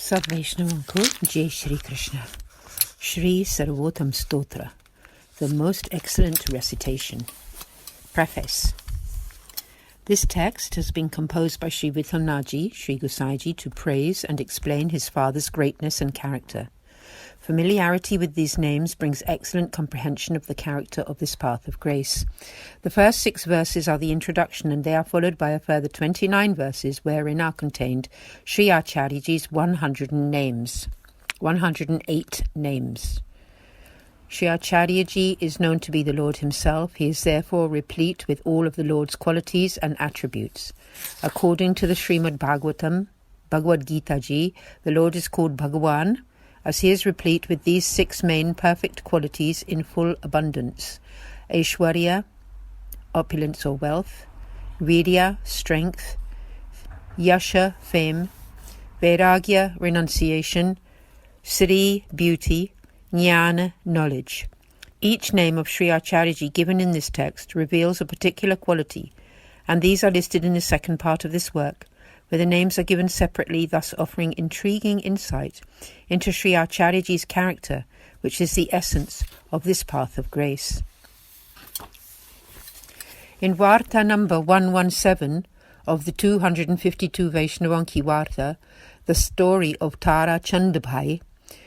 Sab Vaishnavanku, Jai Shri Krishna. Shri Sarvottam Stotra, the most excellent recitation. Preface. This text has been composed by Sri Vithalnaji, Sri Gosaiji, to praise and explain his father's greatness and character. Familiarity with these names brings excellent comprehension of the character of this path of grace. The first 6 verses are the introduction, and they are followed by a further 29 verses wherein are contained Sri Acharyaji's 108 names. Sri Acharyaji is known to be the Lord himself. He is therefore replete with all of the Lord's qualities and attributes. According to the Srimad Bhagavatam, Bhagavad Gita Ji, the Lord is called Bhagavan, as he is replete with these 6 main perfect qualities in full abundance: Aishwarya, opulence or wealth; Virya, strength; Yasha, fame; Vairagya, renunciation; Sri, beauty; Jnana, knowledge. Each name of Sri Acharyaji given in this text reveals a particular quality, and these are listed in the second part of this work, where the names are given separately, thus offering intriguing insight into Sri Acharyaji's character, which is the essence of this path of grace. In Varta number 117 of the 252 Vaishnavanki Varta, the story of Tara Chandabhai,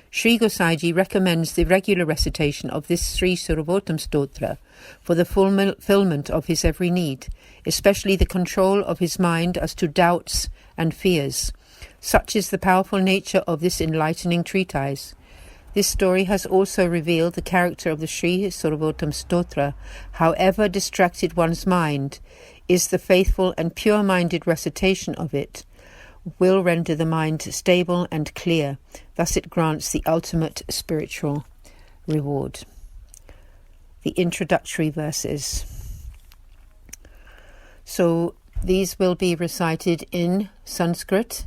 Sri Gosaiji recommends the regular recitation of this Sri Sarvottam Stotra for the fulfillment of his every need, especially the control of his mind as to doubts and fears. Such is the powerful nature of this enlightening treatise. This story has also revealed the character of the Sri Sarvottam Stotra. However distracted one's mind is, the faithful and pure-minded recitation of it will render the mind stable and clear. Thus it grants the ultimate spiritual reward. The introductory verses. So these will be recited in Sanskrit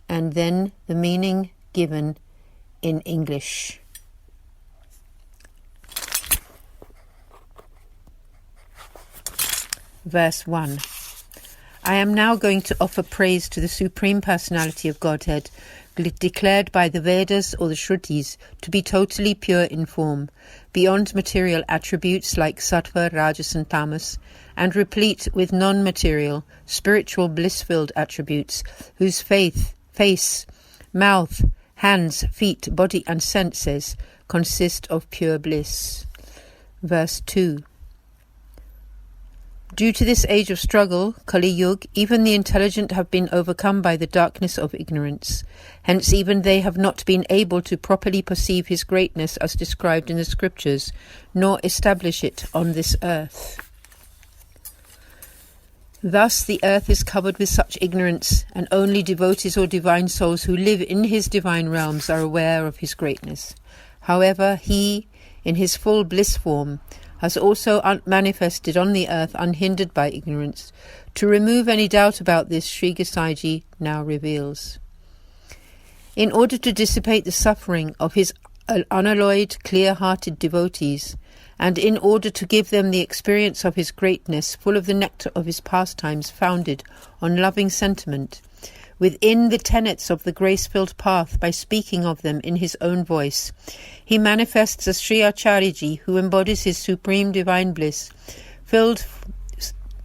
and then the meaning given in English. Verse 1. I am now going to offer praise to the Supreme Personality of Godhead, declared by the Vedas or the Shrutis to be totally pure in form, beyond material attributes like sattva, rajas and tamas, and replete with non-material, spiritual bliss-filled attributes, whose face, mouth, hands, feet, body and senses consist of pure bliss. Verse 2. Due to this age of struggle, Kali Yuga, even the intelligent have been overcome by the darkness of ignorance. Hence even they have not been able to properly perceive his greatness as described in the scriptures, nor establish it on this earth. Thus the earth is covered with such ignorance, and only devotees or divine souls who live in his divine realms are aware of his greatness. However, he, in his full bliss form, has also manifested on the earth unhindered by ignorance. To remove any doubt about this, Sri Gosaiji now reveals. In order to dissipate the suffering of his unalloyed, clear-hearted devotees, and in order to give them the experience of his greatness, full of the nectar of his pastimes founded on loving sentiment, within the tenets of the grace-filled path, by speaking of them in his own voice, he manifests as Sri Acharyaji, who embodies his supreme divine bliss,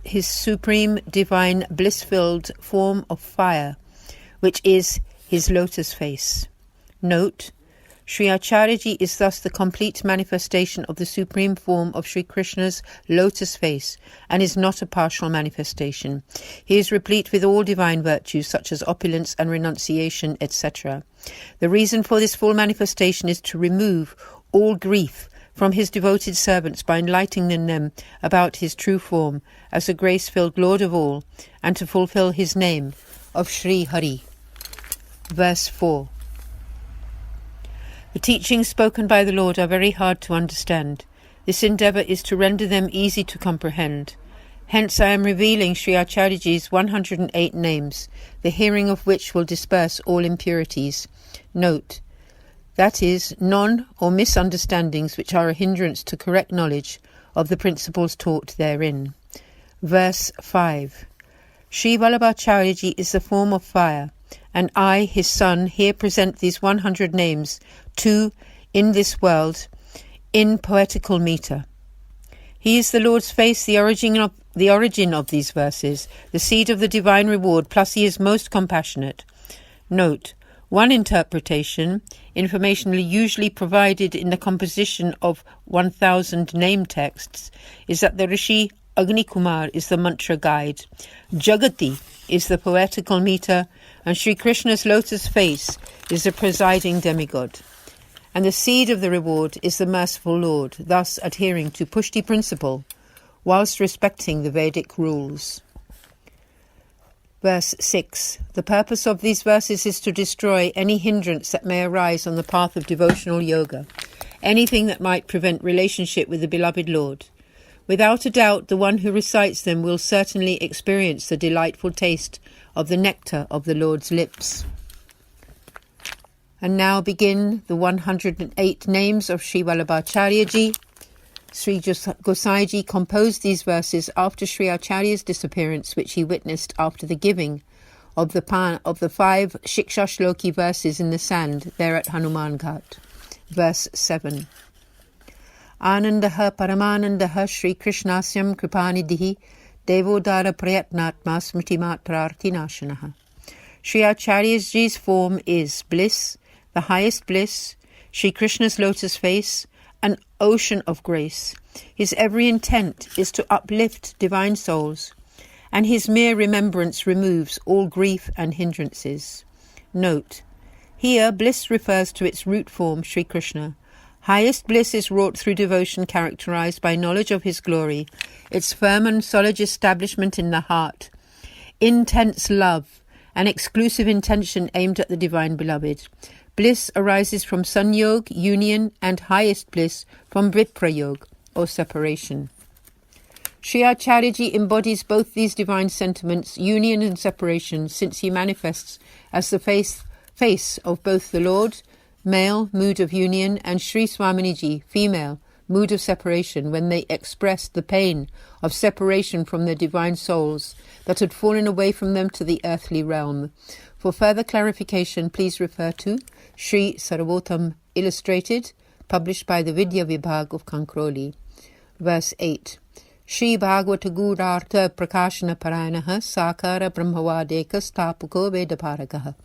his supreme divine bliss-filled form of fire, which is his lotus face. Note: Sri Acharyaji is thus the complete manifestation of the supreme form of Sri Krishna's lotus face, and is not a partial manifestation. He is replete with all divine virtues such as opulence and renunciation, etc. The reason for this full manifestation is to remove all grief from his devoted servants by enlightening them about his true form as the grace-filled Lord of all, and to fulfill his name of Sri Hari. Verse 4. The teachings spoken by the Lord are very hard to understand. This endeavour is to render them easy to comprehend. Hence I am revealing Sri Acharyaji's 108 names, the hearing of which will disperse all impurities. Note: that is, non- or misunderstandings which are a hindrance to correct knowledge of the principles taught therein. Verse 5. Sri Vallabhacharyaji is the form of fire, and I, his son, here present these 100 names to, in this world, in poetical meter. He is the Lord's face, the origin of these verses, the seed of the divine reward, plus he is most compassionate. Note, one interpretation, information usually provided in the composition of 1,000 name texts, is that the Rishi Agni Kumar is the mantra guide, Jagati is the poetical meter, and Sri Krishna's lotus face is the presiding demigod. And the seed of the reward is the merciful Lord, thus adhering to Pushti principle, whilst respecting the Vedic rules. Verse 6. The purpose of these verses is to destroy any hindrance that may arise on the path of devotional yoga, anything that might prevent relationship with the beloved Lord. Without a doubt, the one who recites them will certainly experience the delightful taste of the nectar of the Lord's lips. And now begin the 108 names of Sri Vallabhacharya-ji. Sri Gosai-ji composed these verses after Sri Acharya's disappearance, which he witnessed after the giving of the 5 Shiksha Shloki verses in the sand there at Hanuman Ghat. Verse 7. Anandaha Paramanandaha Sri Krishnasyam Kripanidhihi Devodara Prayatnatma Smritimat Prartinashanaha. Sri Acharya-ji's form is bliss, the highest bliss, Sri Krishna's lotus face, an ocean of grace. His every intent is to uplift divine souls, and his mere remembrance removes all grief and hindrances. Note, here bliss refers to its root form, Sri Krishna. Highest bliss is wrought through devotion characterized by knowledge of his glory, its firm and solid establishment in the heart, intense love, an exclusive intention aimed at the divine beloved. Bliss arises from Sanyog, union, and highest bliss from Viprayog, or separation. Sri Acharya-ji embodies both these divine sentiments, union and separation, since he manifests as the face of both the Lord, male, mood of union, and Sri Swamini-ji, female, mood of separation, when they expressed the pain of separation from their divine souls that had fallen away from them to the earthly realm. For further clarification, please refer to Sri Sarvottam Illustrated, published by the Vidya Vibhag of Kankroli. Verse 8. Sri Bhagavata Gurartha Prakashana Parayanaha Sakara Brahmavadeka Stapuko Vedaparakaha.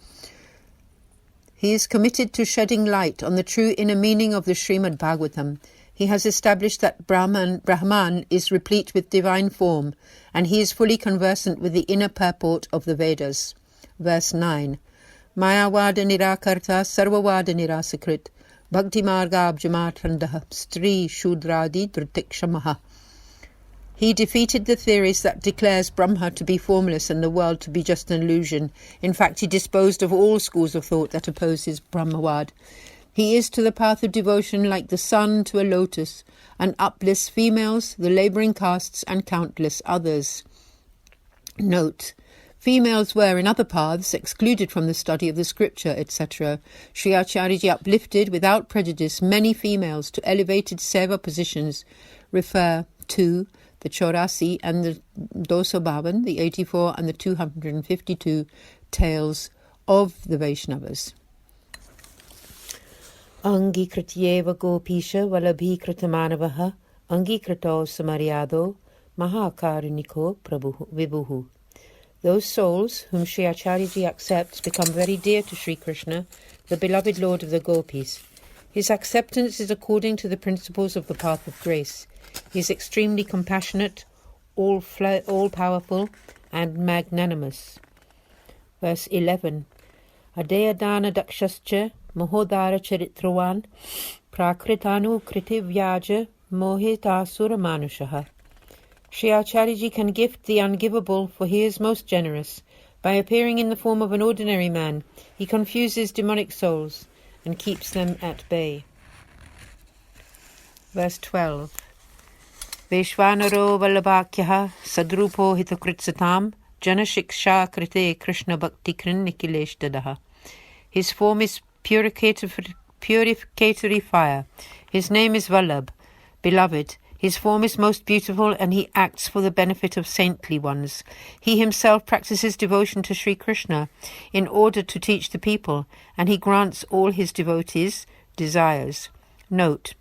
He is committed to shedding light on the true inner meaning of the Srimad Bhagavatam. He has established that Brahman is replete with divine form, and he is fully conversant with the inner purport of the Vedas. Verse 9. Mayavada Nirakarta Sarvavada Nirasakrit Bhakti Marga Abjamatrandaha Stri Shudradi Dhritikshamaha. He defeated the theories that declares Brahma to be formless and the world to be just an illusion. In fact, he disposed of all schools of thought that opposes Brahmavad. He is to the path of devotion like the sun to a lotus, and uplifts females, the labouring castes, and countless others. Note, females were in other paths excluded from the study of the scripture, etc. Sri Acharya-ji uplifted without prejudice many females to elevated seva positions. Refer to the 84 and the 252, the 84 and the 252 tales of the Vaishnavas. Angikrityeva gopisha valabhikritamanabaha angikrito samaryado mahakariniko vibuhu. Those souls whom Sri Acharya-ji accepts become very dear to Sri Krishna, the beloved Lord of the Gopis. His acceptance is according to the principles of the path of grace. He is extremely compassionate, all-powerful, and magnanimous. Verse 11. Adeyadana dakshascha mohodara charitravan prakritanu kriti vyaja mohitasura manushaha. Sri Acharya-ji can gift the ungivable, for he is most generous. By appearing in the form of an ordinary man, he confuses demonic souls and keeps them at bay. Verse 12. Veshvanaro Vallabhakyaha Sadrupo Hitakritsatam Janashiksha Krite Krishna Bhakti Krin Nikilesh Dadaha. His form is purificatory fire. His name is Vallabh, beloved. His form is most beautiful, and he acts for the benefit of saintly ones. He himself practices devotion to Sri Krishna in order to teach the people, and he grants all his devotees' desires. Note: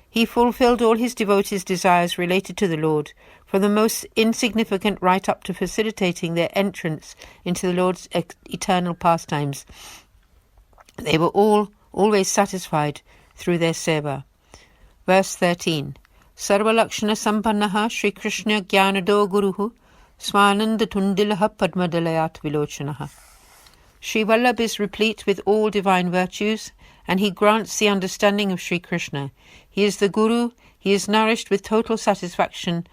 he fulfilled all his devotees' desires related to the Lord, from the most insignificant right up to facilitating their entrance into the Lord's eternal pastimes. They were all always satisfied through their seva. Verse 13. Sarva Lakshana Sampannaha Sri Krishna Jnanado Guruhu Swananda Tundilaha Padmadalayat Vilochanaha. Sri Vallabh is replete with all divine virtues, and he grants the understanding of Sri Krishna. He is the Guru, he is nourished with total satisfaction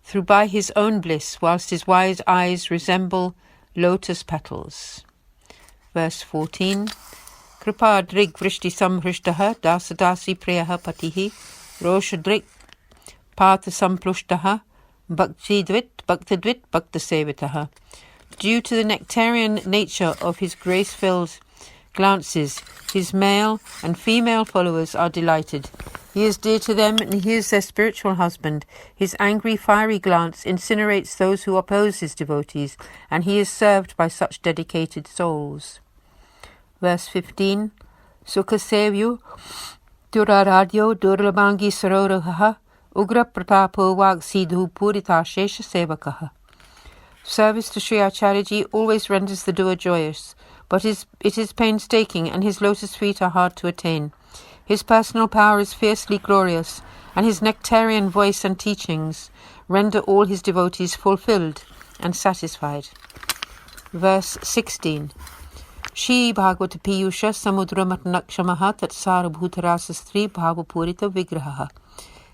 through by his own bliss, whilst his wise eyes resemble lotus petals. Verse 14. Kripa Drig Vrishti Samhrishtaha Dasadasi Priyaha Patihi Roshadrik Partha Samplushtaha Bhaktidvit Bhaktasevitaha. Due to the nectarian nature of his grace-filled glances, his male and female followers are delighted. He is dear to them, and he is their spiritual husband. His angry, fiery glance incinerates those who oppose his devotees, and he is served by such dedicated souls. Verse 15. Sukhasevyu Duraradyo Durlabangi Saroraha Ugra Pratapo Vag Sidhu Purita Shesha Sevakaha. Service to Sri Acharyaji always renders the doer joyous, but it is painstaking, and his lotus feet are hard to attain. His personal power is fiercely glorious, and his nectarian voice and teachings render all his devotees fulfilled and satisfied. Verse 16. Shri Bhagavata Piyusha Samudramatnakshamaha Tatsara Bhutarasa Stri Bhavapurita Vigraha.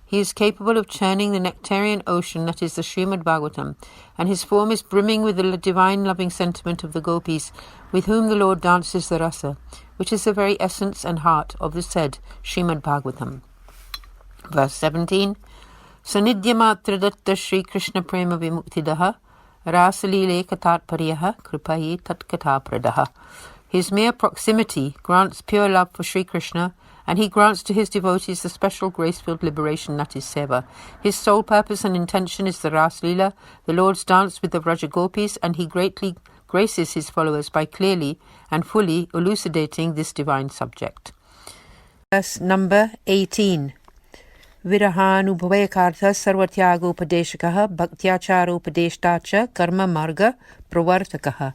He is capable of churning the nectarian ocean that is the Srimad Bhagavatam, and his form is brimming with the divine loving sentiment of the gopis, with whom the Lord dances the rasa, which is the very essence and heart of the said Srimad Bhagavatam. Verse 17. Sanidhyamatra datta Shri Krishna Prema Vimuktidaha Rasalile Katatpariyaha Kripayi Tatkatapradaha. His mere proximity grants pure love for Sri Krishna, and he grants to his devotees the special grace-filled liberation that is seva. His sole purpose and intention is the Ras Leela, the Lord's dance with the Vraja Gopis, and he greatly graces his followers by clearly and fully elucidating this divine subject. Verse number 18. Virahanubhavekartha sarvatyagopadeshakaha bhaktyacharo karma marga pravartakaha.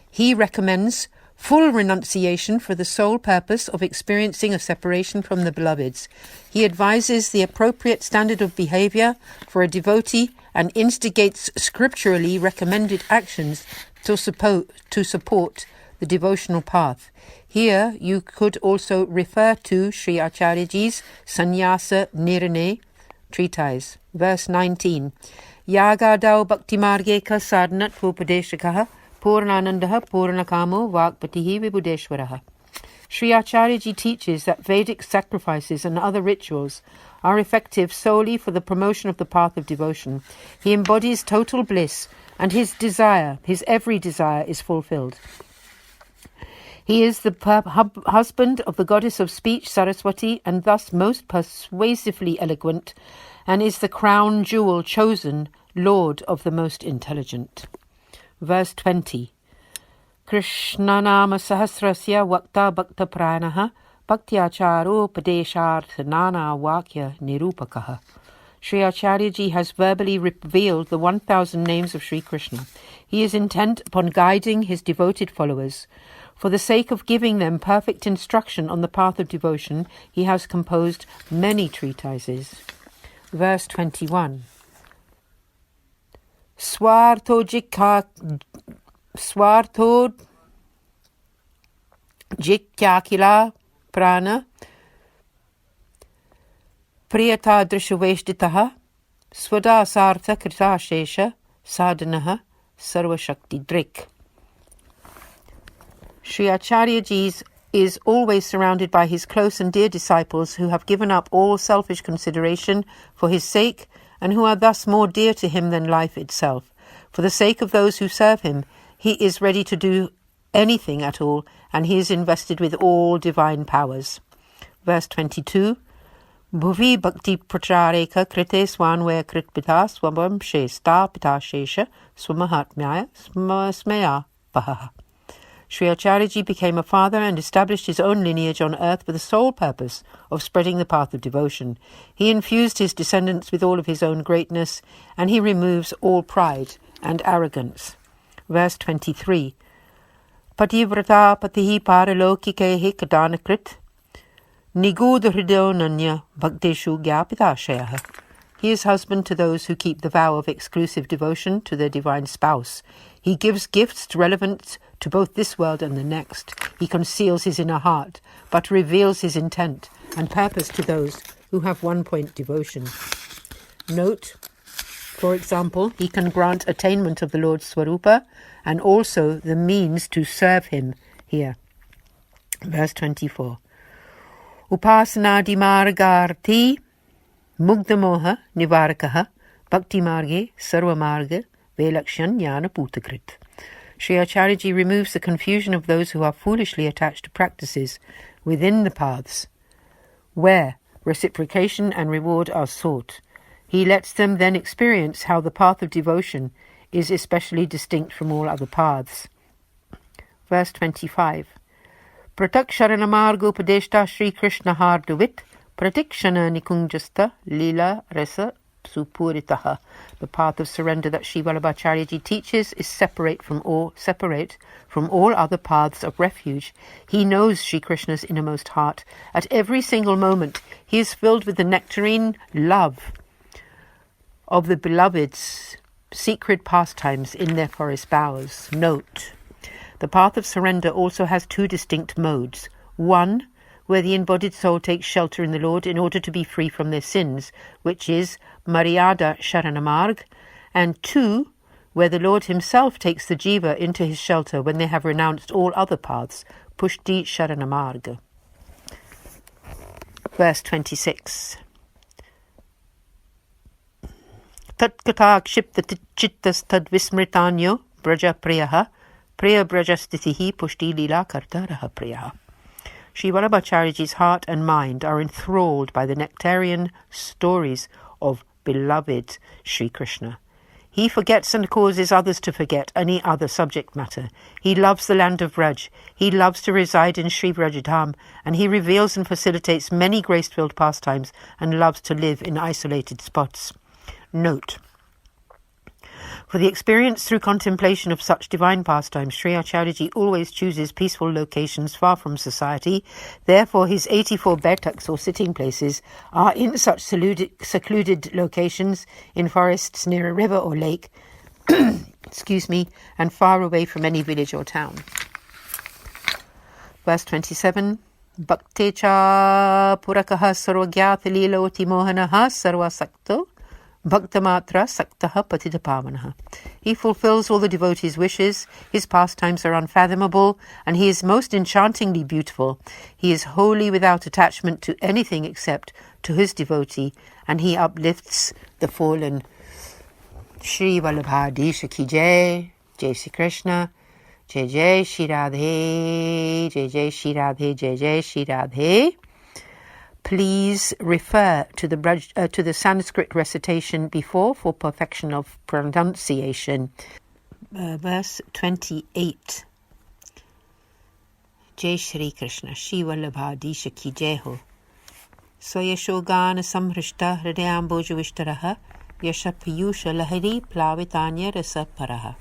He recommends full renunciation for the sole purpose of experiencing a separation from the beloveds. He advises the appropriate standard of behavior for a devotee and instigates scripturally recommended actions to support the devotional path. Here you could also refer to Sri Acharyaji's Sannyasa Nirane treatise. Verse 19. Yagadau Bhakti Margeka Sadhanat Upadeshakaha Purnanandaha Purnakamo Vakpatihi Vibudeshwaraha. Sri Acharyaji teaches that Vedic sacrifices and other rituals are effective solely for the promotion of the path of devotion. He embodies total bliss, and his every desire is fulfilled. He is the husband of the goddess of speech, Saraswati, and thus most persuasively eloquent, and is the crown jewel chosen, Lord of the most intelligent. Verse 20. Krishna nama sahasrasya vakta bhakta pranaha bhaktyacharo padeshartha nana vakya nirupakaha. Sri Acharyaji has verbally revealed the 1,000 names of Sri Krishna. He is intent upon guiding his devoted followers. For the sake of giving them perfect instruction on the path of devotion, he has composed many treatises. Verse 21. Swartho jikyakila prana priyata drishuveshtitaha swadasartha kritashesha sadhanaha sarvashakti drik. Sri Acharyaji is always surrounded by his close and dear disciples who have given up all selfish consideration for his sake and who are thus more dear to him than life itself. For the sake of those who serve him, he is ready to do anything at all, and he is invested with all divine powers. Verse 22. Bhuvi bhakti prachareka krite swanvaya kritpita swabam shesta pita shesha swamahatmaya smeya paha. Sri Acharyaji became a father and established his own lineage on earth for the sole purpose of spreading the path of devotion. He infused his descendants with all of his own greatness, and he removes all pride and arrogance. Verse 23. Pativrata patihi paralokikehi kadanakrit nigud hridonanya bhakteshu gyapitashayah. He is husband to those who keep the vow of exclusive devotion to their divine spouse. He gives gifts relevant to both this world and the next. He conceals his inner heart, but reveals his intent and purpose to those who have one-point devotion. Note, for example, he can grant attainment of the Lord's Swarupa and also the means to serve him here. Verse 24. Upasana margarti mugdamoha nivarakaha bhakti marge sarva marga velakshan jnana putakrit. Sri Acharyaji removes the confusion of those who are foolishly attached to practices within the paths, where reciprocation and reward are sought. He lets them then experience how the path of devotion is especially distinct from all other paths. Verse 25. Pratakshana margo padeshta Sri Krishna harduvit pratikshana nikunjasta lila rasa supuritaha. The path of surrender that Sri Vallabhacharyaji teaches is separate from all other paths of refuge. He knows Sri Krishna's innermost heart. At every single moment, he is filled with the nectarine love of the beloved's secret pastimes in their forest bowers. Note, the path of surrender also has two distinct modes. One, where the embodied soul takes shelter in the Lord in order to be free from their sins, which is Maryada Sharanamarg, and two, where the Lord himself takes the jiva into his shelter when they have renounced all other paths, Pushti Sharanamarg. Verse 26. Tatkata kshipta chittas tad vismritanyo braja priyaha priya brajastitihi pushti lila kartaraha priyaha. Sri Vallabhacharyaji's heart and mind are enthralled by the nectarian stories of beloved Sri Krishna. He forgets and causes others to forget any other subject matter. He loves the land of Vraj. He loves to reside in Sri Vrajadham, and he reveals and facilitates many grace-filled pastimes and loves to live in isolated spots. Note, for the experience through contemplation of such divine pastimes, Sri Acharyaji always chooses peaceful locations far from society. Therefore, his 84 betaks or sitting places are in such secluded locations in forests near a river or lake, and far away from any village or town. Verse 27. Bhaktecha purakaha sarvagyata liloti mohanaha sarvasakto Bhaktamatra saktaha patitapavanaha. He fulfills all the devotees' wishes, his pastimes are unfathomable, and he is most enchantingly beautiful. He is wholly without attachment to anything except to his devotee, and he uplifts the fallen. Shri Vallabhadisha ki jai, Jai Shri Krishna, Jai Jai Shri Radhe, Jai Jai Shri Radhe, Jai Jai Shri Radhe. Please refer to the Sanskrit recitation before for perfection of pronunciation. Verse 28. Jai Shri Krishna, Shri Vallabhadisha ki jai ho. Swayashogana samhrishta hridayamboja vishtaraha yashapayusha lahari plavitanya rasa paraha.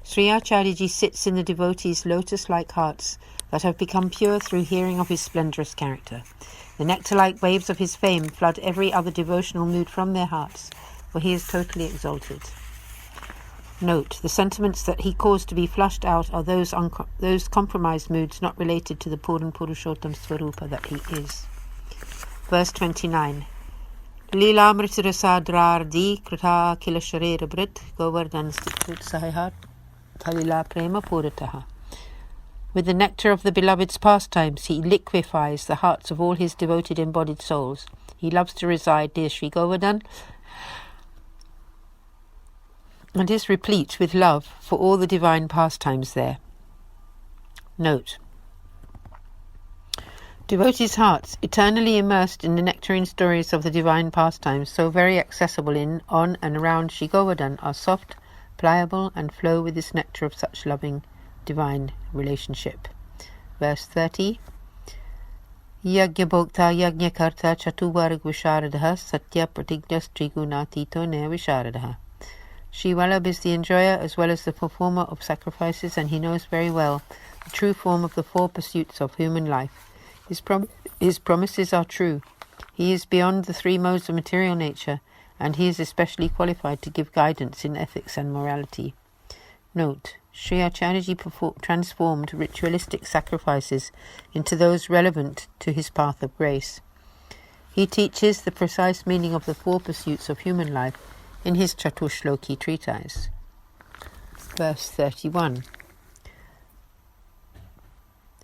Sri Acharyaji sits in the devotees' lotus-like hearts that have become pure through hearing of his splendorous character. The nectar-like waves of his fame flood every other devotional mood from their hearts, for he is totally exalted. Note, the sentiments that he caused to be flushed out are those compromised moods not related to the Puran Purushottam Swarupa that he is. Verse 29. Lila mritirasa krita kila sharira brit govardhan stikut sahihat talila prema purataha. With the nectar of the beloved's pastimes, he liquefies the hearts of all his devoted embodied souls. He loves to reside near Sri Govardhan and is replete with love for all the divine pastimes there. Note, Devotees' hearts, eternally immersed in the nectarine stories of the divine pastimes, so very accessible in, on, and around Sri Govardhan, are soft, pliable, and flow with this nectar of such loving divine relationship. Verse 30. Yagyabhokta yagyakarta chatuvarg visharadaha satya pratignas trigunatito ne visharadaha. Sri Vallabh is the enjoyer as well as the performer of sacrifices, and he knows very well the true form of the four pursuits of human life. His promises are true. He is beyond the three modes of material nature, and he is especially qualified to give guidance in ethics and morality. Note: Sri Acharyaji transformed ritualistic sacrifices into those relevant to his path of grace. He teaches the precise meaning of the four pursuits of human life in his Chatushloki treatise. Verse 31.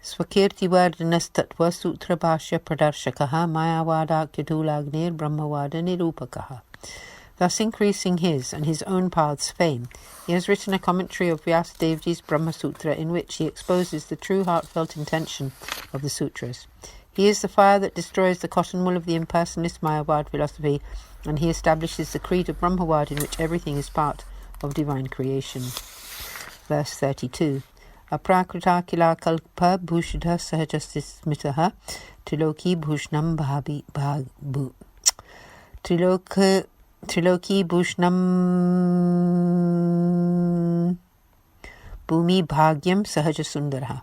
Swakirti Vardanastatva Sutra Bhashya Pradarshakaha Mayavada Kyatulagnir Brahmavada Nirupakaha. Thus increasing his and his own path's fame, he has written a commentary of Vyasadevji's Brahma Sutra in which he exposes the true heartfelt intention of the sutras. He is the fire that destroys the cotton wool of the impersonalist Mayavad philosophy, and he establishes the creed of Brahmavad in which everything is part of divine creation. Verse 32. Aprakrita kila kalpa bhushudha sahajasmitaha triloki bhushnam bhabu triloki bhushnam bhumi bhagyam sahajasundaraha.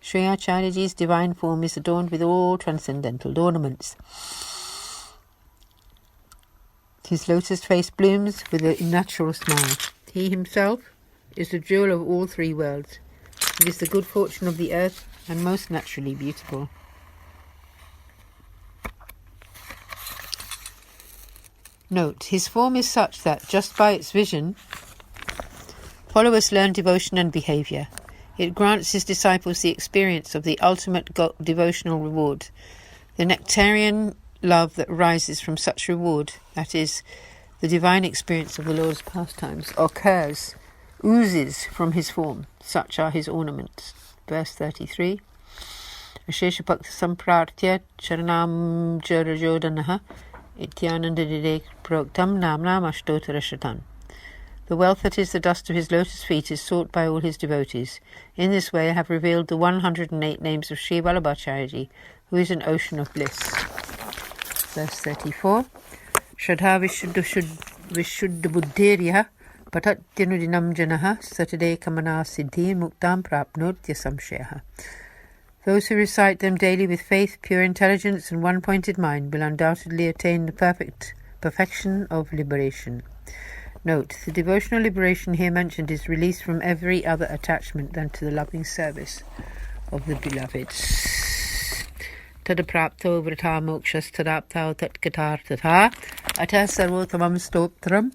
Sri Acharyaji's divine form is adorned with all transcendental ornaments. His lotus face blooms with a natural smile. He himself is the jewel of all three worlds. It is the good fortune of the earth and most naturally beautiful. Note: his form is such that, just by its vision, followers learn devotion and behavior. It grants his disciples the experience of the ultimate devotional reward. The nectarian love that rises from such reward, that is, the divine experience of the Lord's pastimes, oozes from his form. Such are his ornaments. Verse 33. Ashesha Bhakta Samprartya Charanam Jarajodanaha Ityanandadide Proktam Namnam Ashtotara Shatan. The wealth that is the dust of his lotus feet is sought by all his devotees. In this way I have revealed the 108 names of Sri Vallabhacharyaji, who is an ocean of bliss. Verse 34. Shraddha Vishuddha Buddhirya Patatyanudinam Janaha Satade Kamana Siddhi Muktam Prapnotya Samshayaha. Those who recite them daily with faith, pure intelligence, and one-pointed mind will undoubtedly attain the perfection of liberation. Note: the devotional liberation here mentioned is release from every other attachment than to the loving service of the beloved. Tadaprapto vrata mokshas tadaptao tatkatartatha ata sarvottamam stotram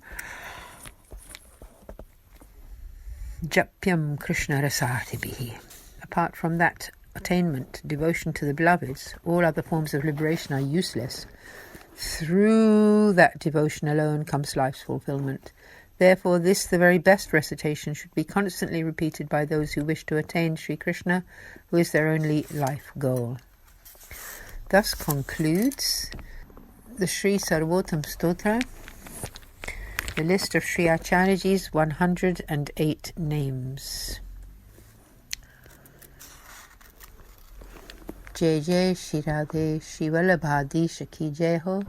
japyam krishna rasatibihi. Apart from that attainment, devotion to the beloveds, all other forms of liberation are useless. Through that devotion alone comes life's fulfillment. Therefore, this, the very best recitation, should be constantly repeated by those who wish to attain Sri Krishna, who is their only life goal. Thus concludes the Sri Sarvottam Stotra, the list of Sri Acharyaji's 108 names. Jai Jai Shri Radhe, Shri Vallabhadi Shaki Jai Ho,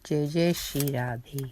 Jai Jai Shri Radhe.